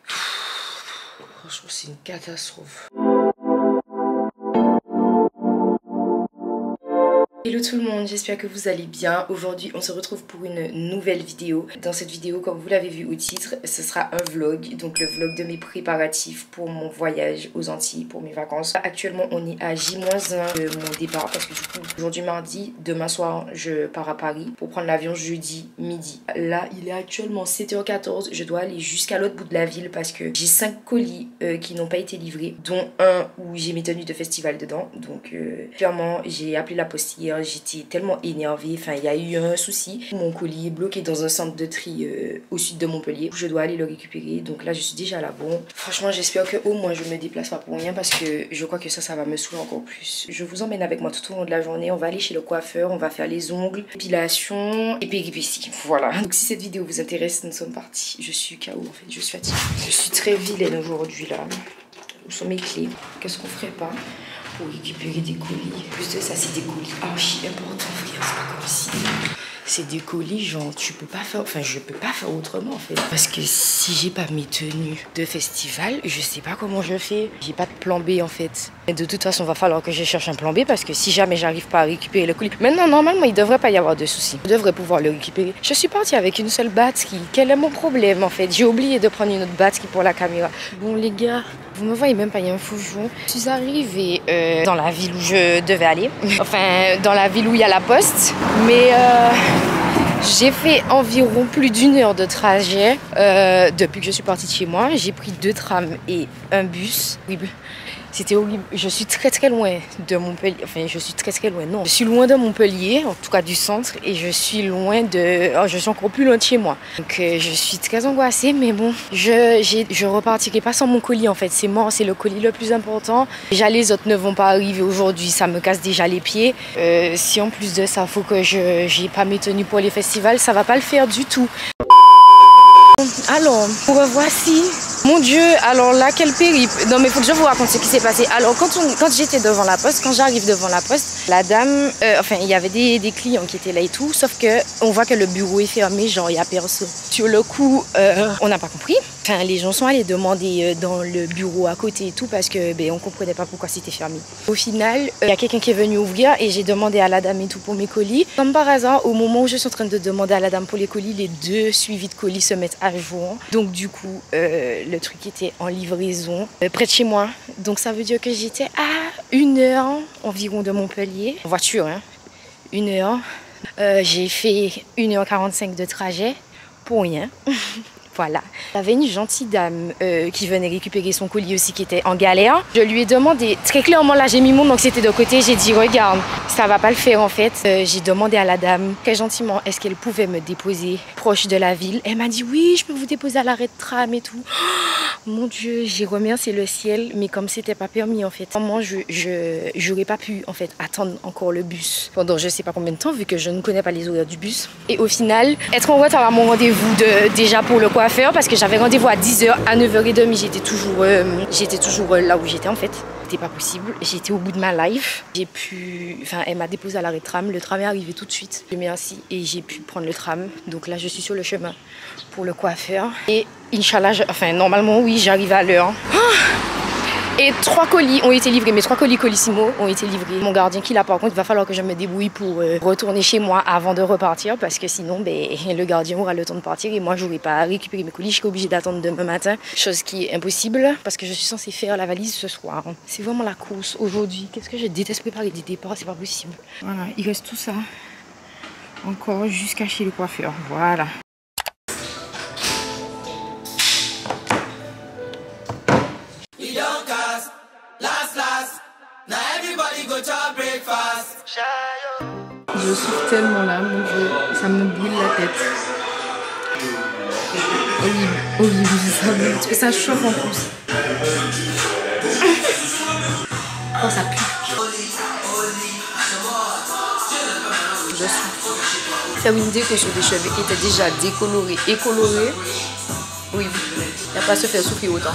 Franchement, c'est une catastrophe. Hello tout le monde, j'espère que vous allez bien. Aujourd'hui on se retrouve pour une nouvelle vidéo. Dans cette vidéo, comme vous l'avez vu au titre, ce sera un vlog. Donc le vlog de mes préparatifs pour mon voyage aux Antilles, pour mes vacances. Actuellement on est à J-1 de mon départ. Parce que du coup aujourd'hui mardi, demain soir je pars à Paris pour prendre l'avion jeudi midi. Là il est actuellement 7h14, je dois aller jusqu'à l'autre bout de la ville. Parce que j'ai 5 colis qui n'ont pas été livrés. Dont un où j'ai mes tenues de festival dedans. Donc clairement j'ai appelé la poste hier. J'étais tellement énervée, enfin il y a eu un souci. Mon colis est bloqué dans un centre de tri au sud de Montpellier. Je dois aller le récupérer, donc là je suis déjà là. Bon, franchement j'espère que au moins je me déplace pas pour rien parce que je crois que ça va me saouler encore plus. Je vous emmène avec moi tout au long de la journée. On va aller chez le coiffeur, on va faire les ongles, épilation et péripéties. Voilà. Donc si cette vidéo vous intéresse, nous sommes partis. Je suis KO en fait, je suis fatiguée. Je suis très vilaine aujourd'hui là. Où sont mes clés? Qu'est-ce qu'on ferait pas pour récupérer des colis? Plus de ça, c'est des colis archi importants, frère. C'est pas comme si... C'est des colis, genre, tu peux pas faire... Enfin, je peux pas faire autrement, en fait. Parce que si j'ai pas mes tenues de festival, je sais pas comment je fais. J'ai pas de plan B, en fait. Et de toute façon, il va falloir que je cherche un plan B parce que si jamais j'arrive pas à récupérer le colis... Maintenant, normalement, il devrait pas y avoir de soucis. Je devrais pouvoir le récupérer. Je suis partie avec une seule batterie. Quel est mon problème, en fait? J'ai oublié de prendre une autre batterie pour la caméra. Bon, les gars... Vous me voyez même pas, il y a un fou jour. Je suis arrivée dans la ville où je devais aller. Enfin, dans la ville où il y a la poste. Mais j'ai fait environ plus d'une heure de trajet depuis que je suis partie de chez moi. J'ai pris 2 trams et un bus. C'était horrible. Je suis très très loin de Montpellier. Enfin, je suis très très loin, non. Je suis loin de Montpellier, en tout cas du centre. Et je suis loin de... Oh, je suis encore plus loin de chez moi. Donc je suis très angoissée, mais bon. Je repartirai pas sans mon colis en fait. C'est mort, c'est le colis le plus important. Déjà les autres ne vont pas arriver aujourd'hui. Ça me casse déjà les pieds. Si en plus de ça, faut que j'ai pas mes tenues pour les festivals, ça va pas le faire du tout. Alors, vous revoici. Mon Dieu, alors là, quel périple. Non, mais il faut que je vous raconte ce qui s'est passé. Alors, quand j'étais devant la poste, quand j'arrive devant la poste, la dame, enfin, il y avait des clients qui étaient là et tout, sauf que on voit que le bureau est fermé, genre, il n'y a personne. Sur le coup, on n'a pas compris. Enfin, les gens sont allés demander dans le bureau à côté et tout parce que on comprenait pas pourquoi c'était fermé. Au final, il y a quelqu'un qui est venu ouvrir et j'ai demandé à la dame et tout pour mes colis. Comme par hasard, au moment où je suis en train de demander à la dame pour les colis, les 2 suivis de colis se mettent à jour. Donc du coup, le truc était en livraison près de chez moi. Donc ça veut dire que j'étais à 1 heure environ de Montpellier. En voiture, hein. 1 heure. J'ai fait 1h45 de trajet pour rien. Voilà. Il y avait une gentille dame qui venait récupérer son colis aussi qui était en galère. Je lui ai demandé, très clairement là j'ai mis mon anxiété de côté, j'ai dit regarde, ça va pas le faire en fait. J'ai demandé à la dame très gentiment est-ce qu'elle pouvait me déposer proche de la ville. Elle m'a dit oui, je peux vous déposer à l'arrêt de tram et tout. Oh, mon Dieu, j'ai remercié le ciel, mais comme c'était pas permis en fait. Moi j'aurais pas pu en fait attendre encore le bus pendant je sais pas combien de temps vu que je ne connais pas les horaires du bus. Et au final, être en retard à mon rendez-vous déjà pour le coiffeur parce que j'avais rendez-vous à 10h, à 9h30 j'étais toujours là où j'étais en fait. C'était pas possible, j'étais au bout de ma life. J'ai pu, enfin elle m'a déposé à l'arrêt de tram, le tram est arrivé tout de suite. Merci et j'ai pu prendre le tram. Donc là je suis sur le chemin pour le coiffeur. Et Inch'Allah, enfin normalement oui j'arrive à l'heure. Et 3 colis ont été livrés, mes 3 colis Colissimo ont été livrés. Mon gardien qui l'a par contre, il va falloir que je me débrouille pour retourner chez moi avant de repartir parce que sinon le gardien aura le temps de partir et moi je n'aurai pas récupéré mes colis, je serai obligée d'attendre demain matin. Chose qui est impossible parce que je suis censée faire la valise ce soir. C'est vraiment la course aujourd'hui. Qu'est-ce que je déteste préparer des départs, c'est pas possible. Voilà, il reste tout ça encore jusqu'à chez le coiffeur. Voilà. Je souffre tellement là, mon Dieu, ça me brûle la tête. Horrible, ça chauffe en plus. Oh, ça pue. Je souffre. Faire une déco sur des cheveux qui étaient déjà décolorés et colorés. Oui, il n'y a pas à se faire souffrir autant.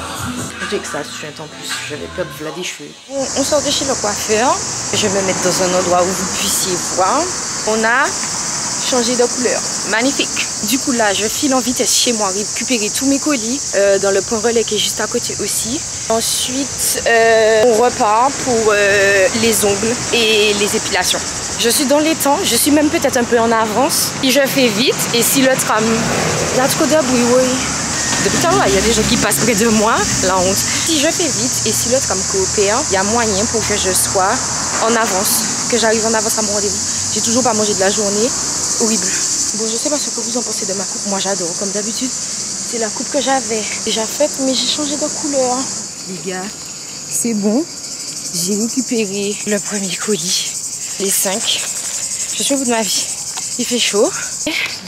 Dès que ça suinte en plus, je vais perdre des cheveux. On sort de chez le coiffeur. Je vais me mettre dans un endroit où vous puissiez voir. On a changé de couleur. Magnifique. Du coup là, je file en vitesse chez moi, récupérer tous mes colis dans le point relais qui est juste à côté aussi. Ensuite, on repart pour les ongles et les épilations. Je suis dans les temps, je suis même peut-être un peu en avance. Si je fais vite et si le tram... Il y a trop de bruit, oui. Depuis tout à l'heure, il y a des gens qui passent près de moi, la honte. Si je fais vite et si le tram coopère, il y a moyen pour que je sois en avance, que j'arrive en avance à mon rendez-vous. J'ai toujours pas mangé de la journée, horrible. Bon, je sais pas ce que vous en pensez de ma coupe. Moi, j'adore, comme d'habitude. C'est la coupe que j'avais déjà faite, mais j'ai changé de couleur. Les gars, c'est bon. J'ai récupéré le premier colis, les 5. Je suis au bout de ma vie. Il fait chaud.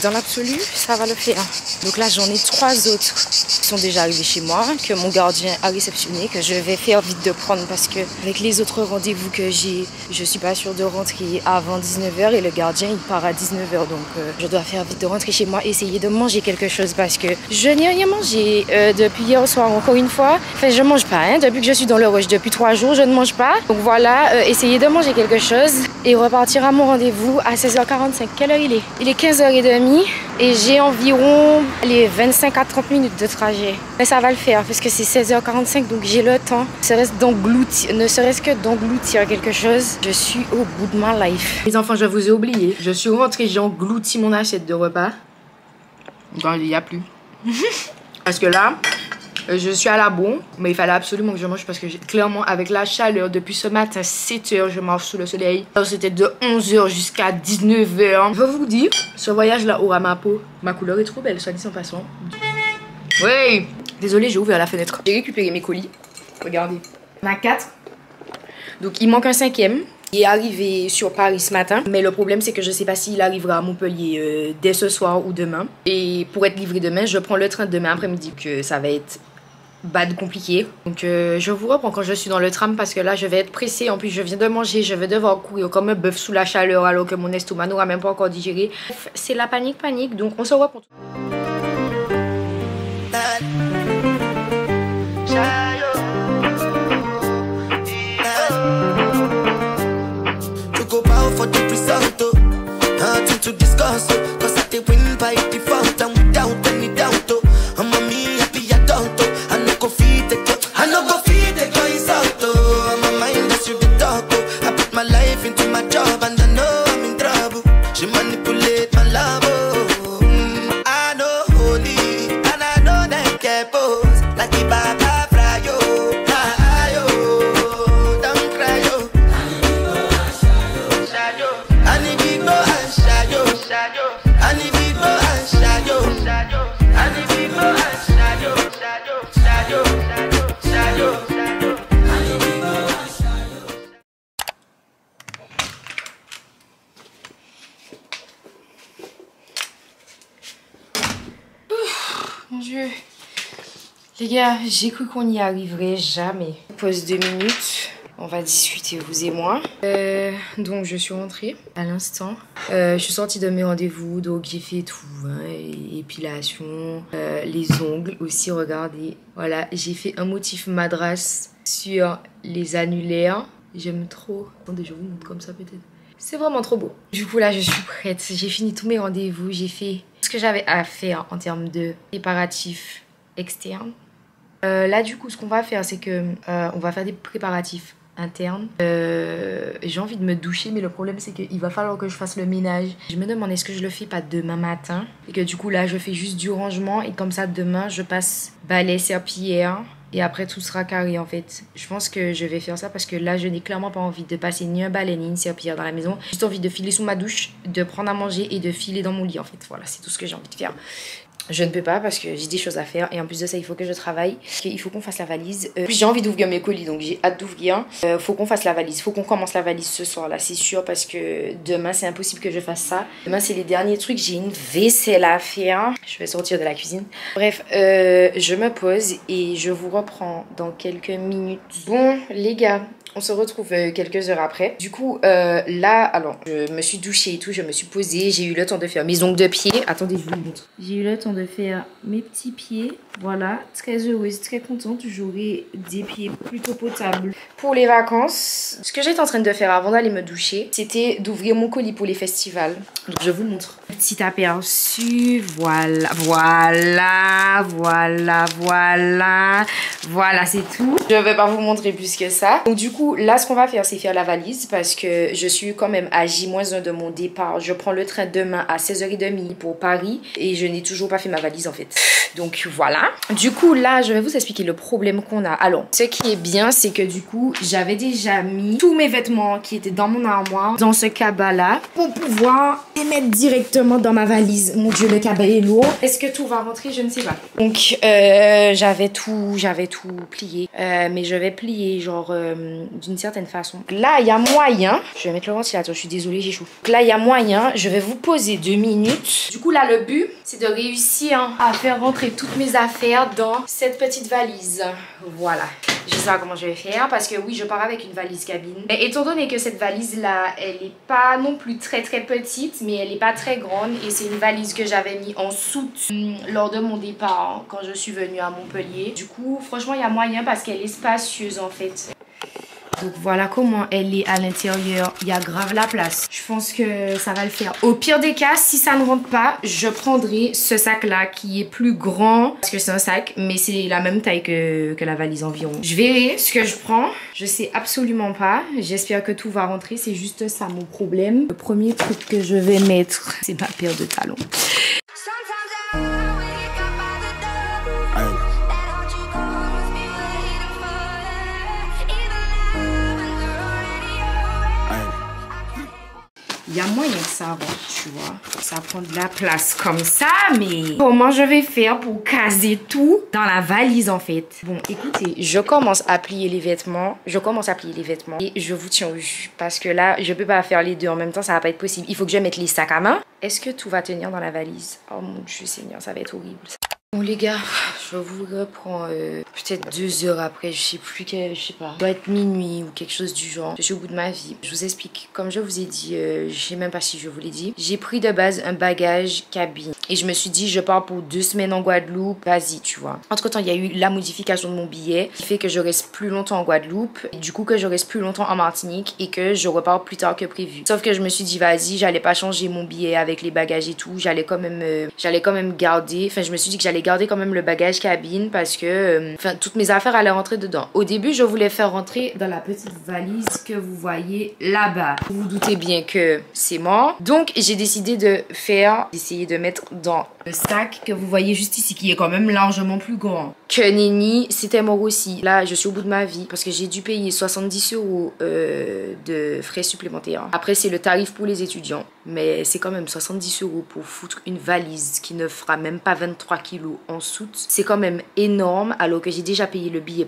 Dans l'absolu, ça va le faire. Donc là, j'en ai 3 autres qui sont déjà arrivés chez moi, que mon gardien a réceptionné, que je vais faire vite de prendre parce que avec les autres rendez-vous que j'ai, je suis pas sûre de rentrer avant 19h et le gardien, il part à 19h. Donc je dois faire vite de rentrer chez moi, essayer de manger quelque chose parce que je n'ai rien mangé depuis hier soir, encore une fois. Enfin, je mange pas, hein. Depuis que je suis dans le rush, depuis 3 jours, je ne mange pas. Donc voilà, essayer de manger quelque chose et repartir à mon rendez-vous à 16h45. Quelle heure il est? Il est 15h30 et j'ai environ les 25 à 30 minutes de trajet. Mais ça va le faire parce que c'est 16h45, donc j'ai le temps, ne serait-ce que d'engloutir quelque chose. Je suis au bout de ma life. Les enfants, je vous ai oublié. Je suis rentrée, j'ai englouti mon assiette de repas. Quand il n'y a plus. Parce que là, je suis à la bourre, mais il fallait absolument que je mange parce que clairement, avec la chaleur, depuis ce matin, 7h, je marche sous le soleil. C'était de 11h jusqu'à 19h. Je vais vous dire, ce voyage-là aura ma peau. Ma couleur est trop belle, soit dit en passant. Oui, désolée, j'ai ouvert la fenêtre. J'ai récupéré mes colis. Regardez. On a 4. Donc, il manque un 5e. Il est arrivé sur Paris ce matin, mais le problème c'est que je sais pas s'il arrivera à Montpellier dès ce soir ou demain. Et pour être livré demain, je prends le train demain après-midi, que ça va être bad compliqué. Donc je vous reprends quand je suis dans le tram parce que là je vais être pressée. En plus je viens de manger, je vais devoir courir comme un bœuf sous la chaleur alors que mon estomac n'aura même pas encore digéré. C'est la panique, donc on se reprend. Nothing to discuss, cause I did win by default and without any doubt. I'm a me happy adult, I no go feed the girl, I no go feed the girl is out. I'm a mind that's you the talk. I put my life into my job and I know I'm in trouble. She manipulate my love. I know holy and I know that get pose like the Baba Frayo. Don't cry yo. Mon Dieu. Les gars, j'ai cru qu'on n'y arriverait jamais. Pause 2 minutes. On va discuter, vous et moi. Donc, je suis rentrée à l'instant. Je suis sortie de mes rendez-vous, donc j'ai fait tout. Hein, épilation, les ongles aussi, regardez. Voilà, j'ai fait un motif madras sur les annulaires. J'aime trop. Attendez, je vous montre comme ça peut-être. C'est vraiment trop beau. Du coup, là, je suis prête. J'ai fini tous mes rendez-vous. J'ai fait ce que j'avais à faire en termes de préparatifs externes. Là, du coup, ce qu'on va faire, c'est que on va faire des préparatifs interne. J'ai envie de me doucher, mais le problème c'est qu'il va falloir que je fasse le ménage. Je me demande est-ce que je le fais pas demain matin et que du coup là je fais juste du rangement et comme ça demain je passe balai, serpillière et après tout sera carré en fait. Je pense que je vais faire ça parce que là je n'ai clairement pas envie de passer ni un balai ni une serpillière dans la maison. J'ai juste envie de filer sous ma douche, de prendre à manger et de filer dans mon lit en fait. Voilà, c'est tout ce que j'ai envie de faire. Je ne peux pas parce que j'ai des choses à faire et en plus de ça il faut que je travaille. Il faut qu'on fasse la valise. J'ai envie d'ouvrir mes colis donc j'ai hâte d'ouvrir. Faut qu'on fasse la valise, faut qu'on commence la valise ce soir là, c'est sûr, parce que demain c'est impossible que je fasse ça. Demain c'est les derniers trucs, j'ai une vaisselle à faire. Je vais sortir de la cuisine. Bref, je me pose et je vous reprends dans quelques minutes. Bon les gars, on se retrouve quelques heures après. Du coup, là, alors, je me suis douchée et tout, je me suis posée. J'ai eu le temps de faire mes ongles de pied. Attendez, je vous montre. J'ai eu le temps de faire mes petits pieds. Voilà, très heureuse, très contente. J'aurai des pieds plutôt potables. Pour les vacances, ce que j'étais en train de faire avant d'aller me doucher, c'était d'ouvrir mon colis pour les festivals. Donc je vous montre. Petit aperçu, voilà, voilà, voilà, voilà. Voilà, c'est tout. Je vais pas vous montrer plus que ça. Donc du coup, là, ce qu'on va faire, c'est faire la valise parce que je suis quand même à J-1 de mon départ. Je prends le train demain à 16h30 pour Paris et je n'ai toujours pas fait ma valise en fait. Donc voilà. Du coup, là, je vais vous expliquer le problème qu'on a. Alors, ce qui est bien, c'est que du coup, j'avais déjà mis tous mes vêtements qui étaient dans mon armoire dans ce cabas-là pour pouvoir les mettre directement dans ma valise. Mon Dieu, le cabas est lourd. Est-ce que tout va rentrer? Je ne sais pas. Donc, j'avais tout plié. Mais je vais plier, genre, d'une certaine façon. Là, il y a moyen. Je vais mettre le ventilateur, je suis désolée, j'ai chaud. Donc là, il y a moyen. Je vais vous poser 2 minutes. Du coup, là, le but, c'est de réussir à faire rentrer toutes mes affaires dans cette petite valise. Voilà. Je sais pas comment je vais faire parce que oui, je pars avec une valise cabine. Mais étant donné que cette valise-là, elle est pas non plus très petite, mais elle est pas très grande et c'est une valise que j'avais mis en soute lors de mon départ quand je suis venue à Montpellier. Du coup, franchement, il y a moyen parce qu'elle est spacieuse en fait. Donc voilà comment elle est à l'intérieur. Il y a grave la place. Je pense que ça va le faire. Au pire des cas, si ça ne rentre pas, je prendrai ce sac-là qui est plus grand. Parce que c'est un sac, mais c'est la même taille que la valise environ. Je verrai ce que je prends. Je sais absolument pas. J'espère que tout va rentrer. C'est juste ça mon problème. Le premier truc que je vais mettre, c'est ma paire de talons. Il y a moyen que ça rentre, tu vois. Ça prend de la place comme ça, mais comment je vais faire pour caser tout dans la valise en fait? Bon, écoutez, je commence à plier les vêtements. Et je vous tiens au jus. Parce que là, je peux pas faire les deux en même temps, ça va pas être possible. Il faut que je mette les sacs à main. Est-ce que tout va tenir dans la valise? Oh mon Dieu Seigneur, ça va être horrible. Bon les gars, je vous reprends peut-être 2 heures après, je sais plus, je sais pas. Il doit être minuit ou quelque chose du genre. Je suis au bout de ma vie. Je vous explique, comme je vous ai dit, je sais même pas si je vous l'ai dit. J'ai pris de base un bagage cabine. Et je me suis dit, je pars pour 2 semaines en Guadeloupe. Vas-y, tu vois. Entre temps, il y a eu la modification de mon billet qui fait que je reste plus longtemps en Guadeloupe. Et du coup, que je reste plus longtemps en Martinique et que je repars plus tard que prévu. Sauf que je me suis dit, vas-y, j'allais pas changer mon billet avec les bagages et tout. J'allais quand même garder. Enfin, je me suis dit que j'allais garder quand même le bagage cabine parce que toutes mes affaires allaient rentrer dedans. Au début, je voulais faire rentrer dans la petite valise que vous voyez là-bas. Vous vous doutez bien que c'est mort. Donc, j'ai décidé d'essayer de mettre dans le sac que vous voyez juste ici, qui est quand même largement plus grand que Nenny. C'était mort aussi. Là, je suis au bout de ma vie parce que j'ai dû payer 70 € de frais supplémentaires. Après, c'est le tarif pour les étudiants. Mais c'est quand même 70 € pour foutre une valise qui ne fera même pas 23 kilos en soute. C'est quand même énorme alors que j'ai déjà payé le billet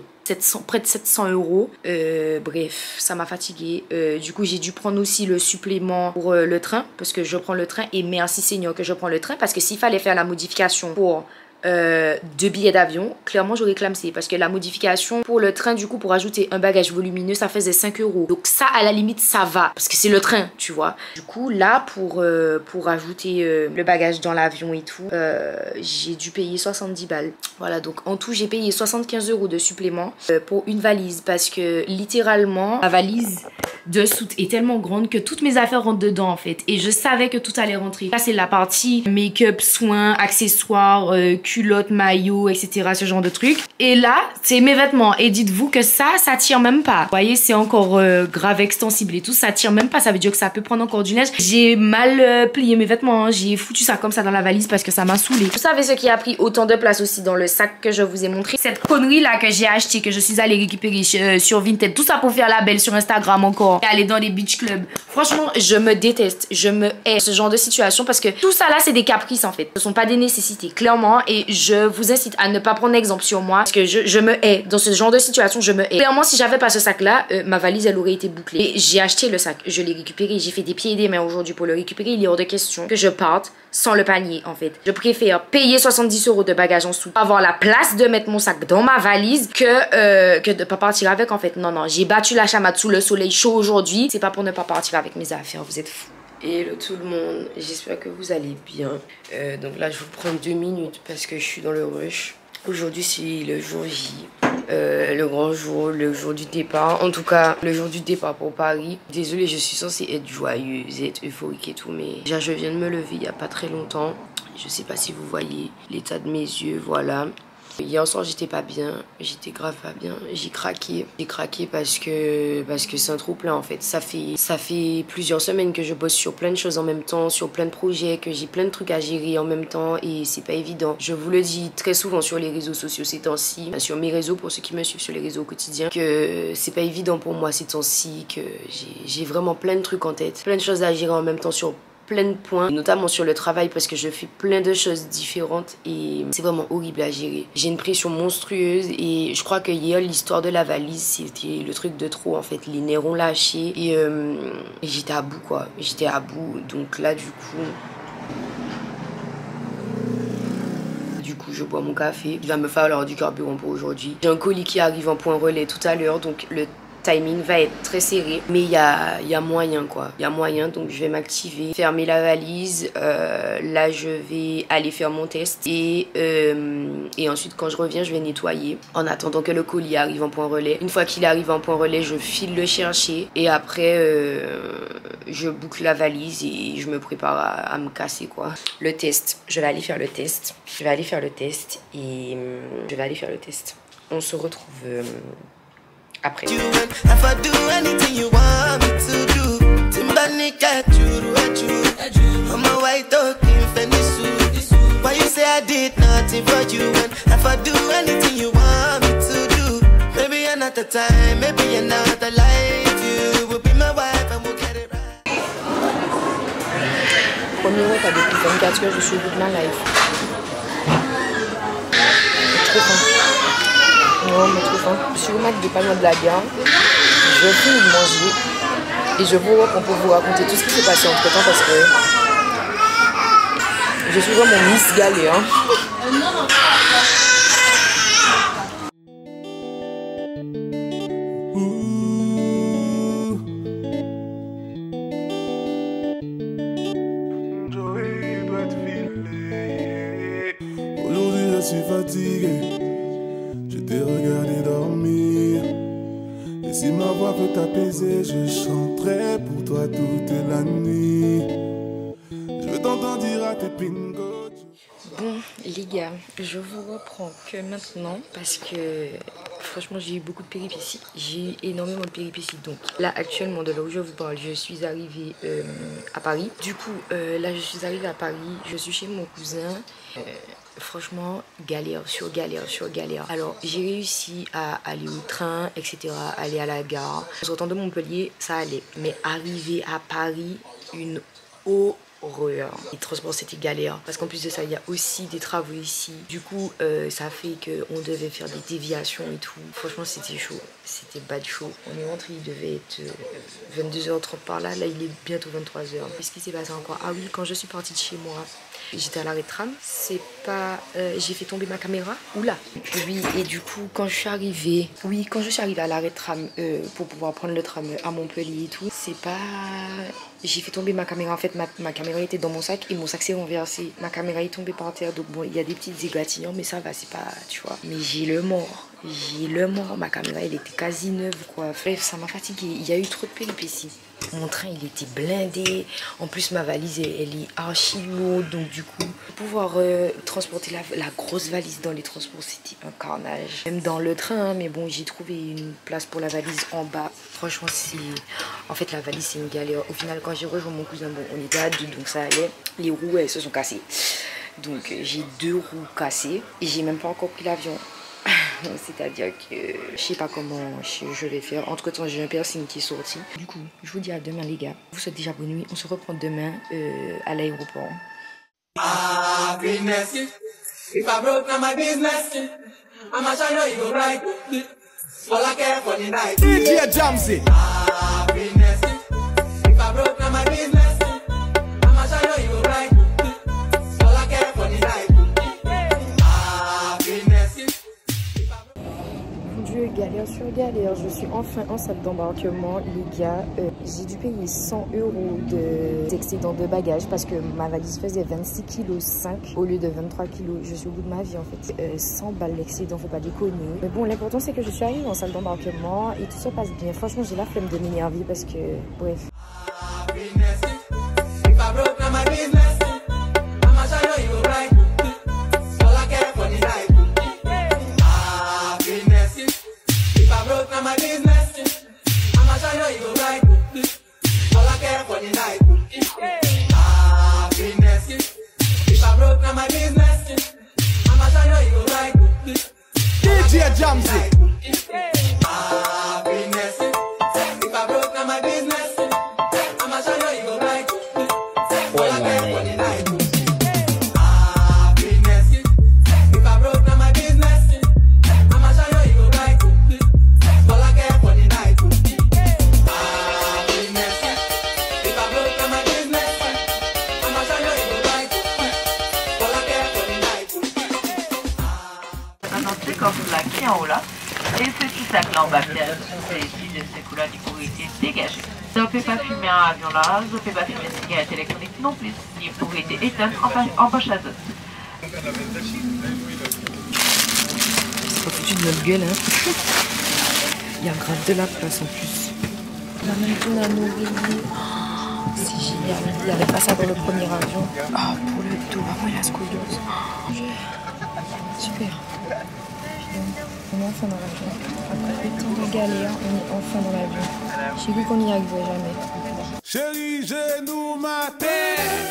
près de 700 €. Bref, ça m'a fatiguée. Du coup, j'ai dû prendre aussi le supplément pour le train parce que je prends le train et merci Seigneur que je prends le train parce que s'il fallait faire la modification pour 2 billets d'avion, clairement j'aurais clamsé parce que la modification pour le train, du coup, pour ajouter un bagage volumineux, ça faisait 5 €. Donc ça, à la limite, ça va parce que c'est le train, tu vois. Du coup, là, pour ajouter le bagage dans l'avion et tout, j'ai dû payer 70 balles. Voilà, donc en tout, j'ai payé 75 € de supplément pour une valise parce que littéralement, la valise de soute est tellement grande que toutes mes affaires rentrent dedans en fait. Et je savais que tout allait rentrer. Là, c'est la partie make-up, soins, accessoires, culottes, maillots, etc. Ce genre de trucs. Et là, c'est mes vêtements. Et dites-vous que ça tire même pas. Vous voyez, c'est encore grave extensible et tout. Ça tire même pas. Ça veut dire que ça peut prendre encore du neige. J'ai mal plié mes vêtements. Hein. J'ai foutu ça comme ça dans la valise parce que ça m'a saoulé. Vous savez ce qui a pris autant de place aussi dans le sac que je vous ai montré? Cette connerie là que j'ai acheté, que je suis allée récupérer sur Vinted. Tout ça pour faire la belle sur Instagram encore. Et aller dans les beach clubs. Franchement, je me déteste. Je me hais ce genre de situation parce que tout ça là, c'est des caprices en fait. Ce sont pas des nécessités, clairement. Et je vous incite à ne pas prendre exemple sur moi parce que je me hais. Dans ce genre de situation, je me hais. Clairement, si j'avais pas ce sac là, ma valise elle aurait été bouclée. Et j'ai acheté le sac. Je l'ai récupéré. J'ai fait des pieds et des mains aujourd'hui pour le récupérer. Il est hors de question que je parte sans le panier en fait. Je préfère payer 70 € de bagages en dessous, avoir la place de mettre mon sac dans ma valise que de pas partir avec en fait. Non, non, j'ai battu la chamade sous le soleil chaud aujourd'hui. C'est pas pour ne pas partir avec mes affaires. Vous êtes fous. Hello tout le monde, j'espère que vous allez bien. Donc là je vous prends 2 minutes parce que je suis dans le rush. Aujourd'hui c'est le jour J, le grand jour, le jour du départ. En tout cas, le jour du départ pour Paris. Désolée, je suis censée être joyeuse, être euphorique et tout, mais déjà je viens de me lever il n'y a pas très longtemps. Je sais pas si vous voyez l'état de mes yeux, voilà. Hier soir j'étais pas bien, j'étais grave pas bien, j'ai craqué parce que c'est un trop plein en fait. Ça fait plusieurs semaines que je bosse sur plein de choses en même temps, sur plein de projets, que j'ai plein de trucs à gérer en même temps et c'est pas évident. Je vous le dis très souvent sur les réseaux sociaux ces temps-ci, sur mes réseaux pour ceux qui me suivent sur les réseaux au quotidien, que c'est pas évident pour moi ces temps-ci, que j'ai vraiment plein de trucs en tête, plein de choses à gérer en même temps sur plein de points, notamment sur le travail parce que je fais plein de choses différentes et c'est vraiment horrible à gérer. J'ai une pression monstrueuse et je crois que hier l'histoire de la valise c'était le truc de trop en fait. Les nerfs ont lâché et j'étais à bout quoi, j'étais à bout. Donc là du coup je bois mon café. Il va me falloir du carburant pour aujourd'hui. J'ai un colis qui arrive en point relais tout à l'heure donc le timing va être très serré mais il y a moyen quoi, il y a moyen donc je vais m'activer, fermer la valise, là je vais aller faire mon test et ensuite quand je reviens je vais nettoyer en attendant que le colis arrive en point relais. Une fois qu'il arrive en point relais je file le chercher et après je boucle la valise et je me prépare à me casser quoi. Le test, je vais aller faire le test, et je vais aller faire le test. On se retrouve après. Premier repas depuis 24 heures, je suis au bout de ma life. Trop faim. Non, mais trop faim. Je suis au Mac de pas loin de la gare. Je finis de manger. Et je vous reprends pour vous raconter tout ce qui s'est passé entre temps parce que je suis vraiment Miss Galère. Aujourd'hui je suis fatigué, je t'ai regardé dormir. Et si ma voix peut t'apaiser, je chanterai pour toi toute la nuit. Je veux t'entendre dire à tes pingos. Bon les gars, je vous reprends que maintenant parce que franchement j'ai eu beaucoup de péripéties. J'ai eu énormément de péripéties. Donc là actuellement de là où je vous parle, je suis arrivée à Paris. Du coup là je suis arrivée à Paris, je suis chez mon cousin. Franchement galère sur galère sur galère. Alors j'ai réussi à aller au train etc, aller à la gare. En sortant de Montpellier ça allait, mais arriver à Paris une horreur. Les transports c'était galère parce qu'en plus de ça il y a aussi des travaux ici. Du coup ça fait qu'on devait faire des déviations et tout. Franchement c'était chaud, c'était bad chaud. On est rentré, il devait être 22h30 par là, là il est bientôt 23h. Qu'est-ce qui s'est passé encore? Ah oui, quand je suis partie de chez moi, j'étais à l'arrêt de tram, c'est pas... j'ai fait tomber ma caméra, oula. Oui, et du coup, quand je suis arrivée à l'arrêt de tram pour pouvoir prendre le tram à Montpellier et tout, c'est pas... J'ai fait tomber ma caméra, en fait, ma caméra était dans mon sac et mon sac s'est renversé. Ma caméra est tombée par terre, donc bon, il y a des petites égratignures, mais ça va, c'est pas... Tu vois, mais j'ai le mort. Ma caméra, elle était quasi neuve, quoi. Bref, ça m'a fatiguée, il y a eu trop de péripéties. Mon train il était blindé, en plus ma valise elle est archi lourde, donc du coup pouvoir transporter la grosse valise dans les transports c'était un carnage. Même dans le train, mais bon j'ai trouvé une place pour la valise en bas. Franchement c'est... En fait la valise c'est une galère. Au final quand j'ai rejoint mon cousin, bon on était à deux donc ça allait, les roues elles se sont cassées. Donc j'ai 2 roues cassées et j'ai même pas encore pris l'avion. C'est-à-dire que je sais pas comment je vais faire. Entre temps j'ai un piercing qui est sorti. Du coup je vous dis à demain les gars. Je vous souhaite déjà bonne nuit. On se reprend demain à l'aéroport. DJ Jamzy. Dieu, galère sur galère. Je suis enfin en salle d'embarquement, les gars. J'ai dû payer 100 € d'excédent de bagages parce que ma valise faisait 26,5 kg au lieu de 23 kg. Je suis au bout de ma vie en fait. 100 balles l'excédent, faut pas déconner. Mais bon, l'important c'est que je suis arrivée en salle d'embarquement et tout ça passe bien. Franchement, j'ai la flemme de m'énerver parce que, bref. DJ Jamzy. Quand vous laquez en haut là, et ceci sac là en bas, c'est ici de ces couleurs d'hypocrisie dégagées. Ça ne peut pas fumer un avion là, ça ne peut pas fumer une cigarette électronique non plus, l'hypocrisie éteinte en poche azote. C'est pas foutu de notre gueule, hein. Il y a grave de la place en plus. On a même tout à nourrir. C'est génial. Il n'y avait pas ça dans le premier avion. Ah, pour le dos, vraiment il a scoliose. Super. On est enfin dans l'avion. Après tant de galères, on est enfin dans l'avion. J'ai cru qu'on n'y arriverait jamais. Chérie, j'ai nous ma tête.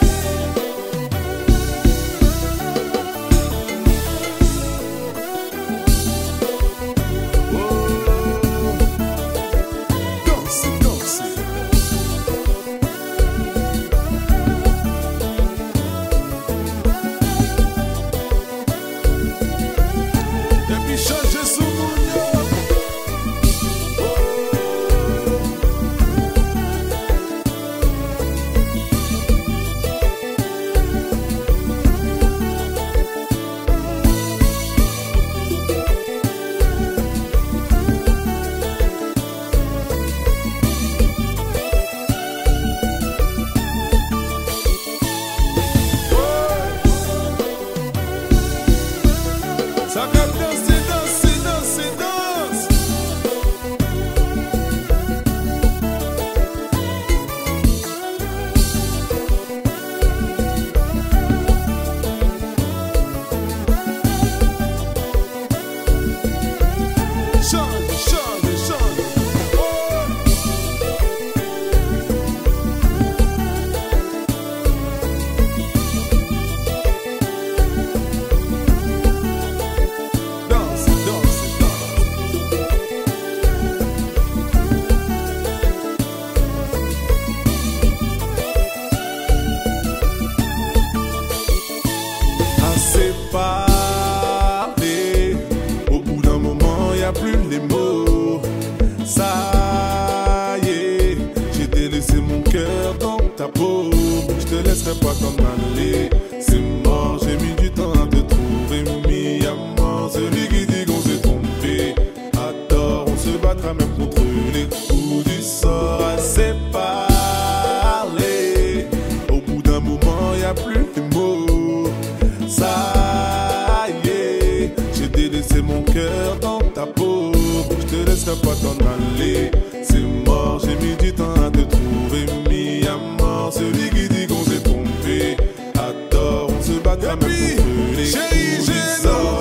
Pas t'en aller, c'est mort, j'ai mis du temps à te trouver, mis à mort, celui qui dit qu'on s'est trompé, à tort, on se battra même contre les coups du sort, assez parlé, au bout d'un moment y a plus de mots, ça y est, j'ai délaissé mon cœur dans ta peau, je te laisserai pas t'en aller, c'est mort, j'ai mis du temps à te trouver, mis à mort, celui qui dit qu'on s'est trompé, à tort, on se battra même contre les coups du sort.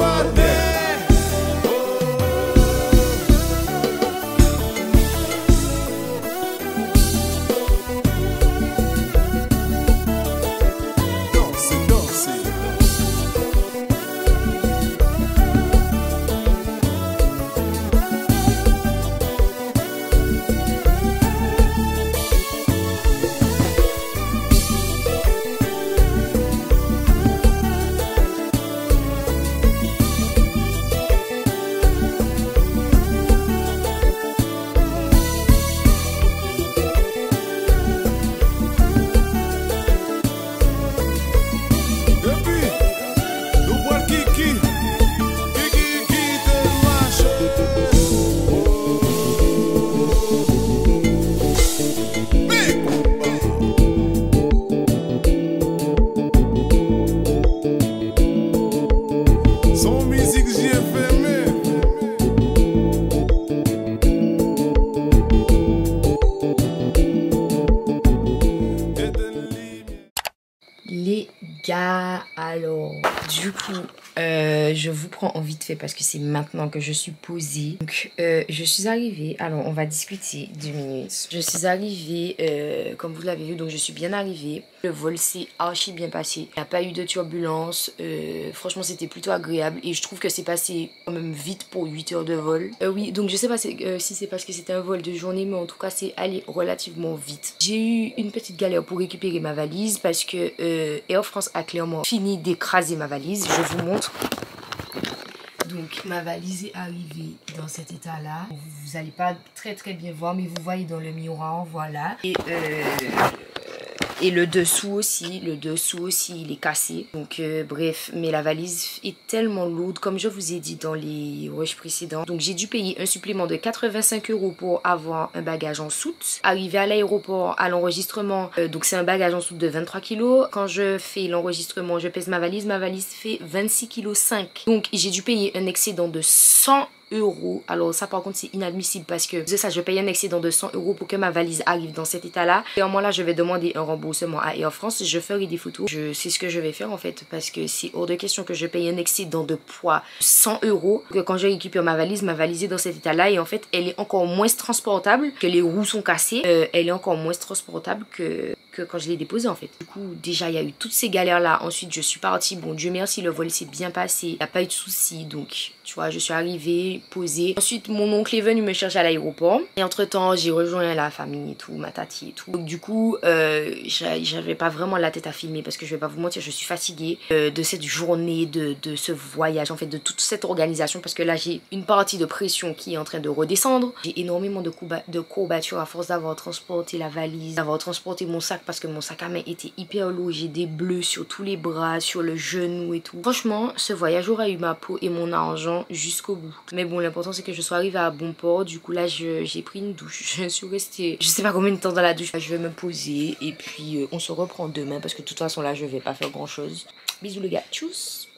coup, je vous prends en vite fait parce que c'est maintenant que je suis posée. Donc, je suis arrivée. Alors, on va discuter 2 minutes. Je suis arrivée, comme vous l'avez vu, donc je suis bien arrivée. Le vol s'est archi bien passé. Il n'y a pas eu de turbulence. Franchement, c'était plutôt agréable. Et je trouve que c'est passé quand même vite pour 8 heures de vol. Oui, donc je sais pas si c'est parce que c'était un vol de journée, mais en tout cas, c'est allé relativement vite. J'ai eu une petite galère pour récupérer ma valise parce que Air France a clairement fini d'écraser ma valise. Je vous montre. Donc ma valise est arrivée dans cet état là. Vous n'allez pas très bien voir, mais vous voyez dans le miroir, voilà. Et le dessous aussi, il est cassé. Donc bref, mais la valise est tellement lourde, comme je vous ai dit dans les rushs précédents. Donc j'ai dû payer un supplément de 85 € pour avoir un bagage en soute. Arrivé à l'aéroport, à l'enregistrement, donc c'est un bagage en soute de 23 kg. Quand je fais l'enregistrement, je pèse ma valise fait 26,5 kg. Donc j'ai dû payer un excédent de 100 €. Alors ça par contre c'est inadmissible parce que c'est ça, je paye un excédent de 100 € pour que ma valise arrive dans cet état là. Et en moi là je vais demander un remboursement à Air France. Je ferai des photos, c'est ce que je vais faire en fait, parce que c'est hors de question que je paye un excédent de poids 100 € que quand je récupère ma valise est dans cet état là. Et en fait elle est encore moins transportable, que les roues sont cassées, elle est encore moins transportable que quand je l'ai déposée en fait. Du coup déjà il y a eu toutes ces galères là. Ensuite je suis partie, bon Dieu merci le vol s'est bien passé, il n'y a pas eu de soucis. Donc tu vois, je suis arrivée, posée. Ensuite mon oncle est venu me chercher à l'aéroport et entre temps j'ai rejoint la famille et tout, ma tati et tout. Donc du coup j'avais pas vraiment la tête à filmer parce que je vais pas vous mentir, je suis fatiguée de cette journée, de ce voyage en fait, de toute cette organisation, parce que là j'ai une partie de pression qui est en train de redescendre. J'ai énormément de courbatures à force d'avoir transporté la valise, d'avoir transporté mon sac, parce que mon sac à main était hyper lourd. J'ai des bleus sur tous les bras, sur le genou et tout. Franchement ce voyage aura eu ma peau et mon argent jusqu'au bout. Mais bon, l'important c'est que je sois arrivée à bon port. Du coup là j'ai pris une douche, je suis restée je sais pas combien de temps dans la douche. Je vais me poser et puis on se reprend demain parce que de toute façon là je vais pas faire grand chose. Bisous les gars, tchuss.